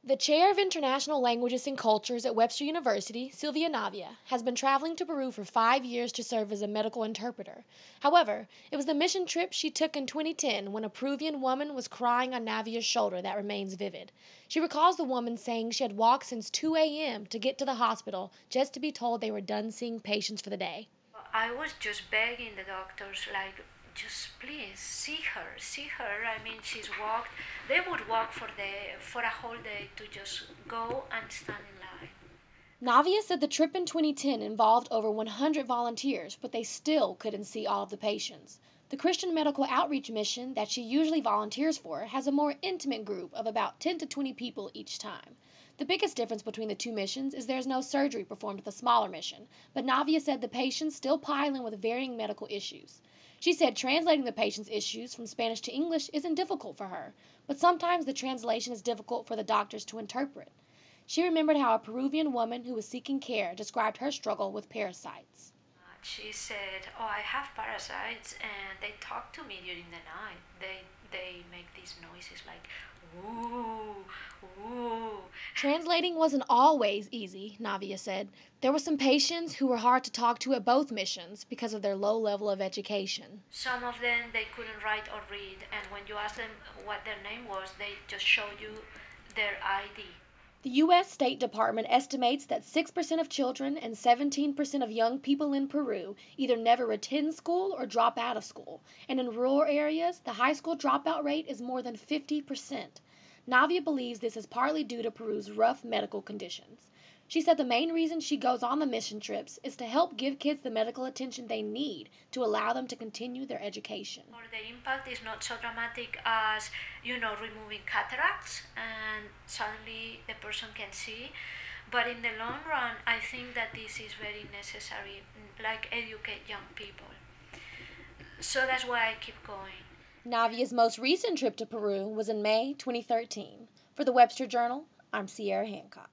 The chair of International Languages and Cultures at Webster University, Silvia Navia, has been traveling to Peru for 5 years to serve as a medical interpreter. However, it was the mission trip she took in 2010 when a Peruvian woman was crying on Navia's shoulder that remains vivid. She recalls the woman saying she had walked since 2 a.m. to get to the hospital just to be told they were done seeing patients for the day. I was just begging the doctors, like, just please see her, see her. I mean, she's walked. They would walk for a whole day to just go and stand in line. Navia said the trip in 2010 involved over 100 volunteers, but they still couldn't see all of the patients. The Christian Medical Outreach Mission that she usually volunteers for has a more intimate group of about 10 to 20 people each time. The biggest difference between the two missions is there's no surgery performed at the smaller mission, but Navia said the patients still pile in with varying medical issues. She said translating the patient's issues from Spanish to English isn't difficult for her, but sometimes the translation is difficult for the doctors to interpret. She remembered how a Peruvian woman who was seeking care described her struggle with parasites. She said, "Oh, I have parasites, and they talk to me during the night. They make these noises like, ooh, ooh." Translating wasn't always easy, Navia said. There were some patients who were hard to talk to at both missions because of their low level of education. Some of them, they couldn't write or read, and when you ask them what their name was, they just show you their ID. The U.S. State Department estimates that 6% of children and 17% of young people in Peru either never attend school or drop out of school, and in rural areas, the high school dropout rate is more than 50%. Navia believes this is partly due to Peru's rough medical conditions. She said the main reason she goes on the mission trips is to help give kids the medical attention they need to allow them to continue their education. Or the impact is not so dramatic as, removing cataracts and suddenly the person can see. But in the long run, I think that this is very necessary, like educate young people. So that's why I keep going. Navia's most recent trip to Peru was in May 2013. For the Webster Journal, I'm Sierra Hancock.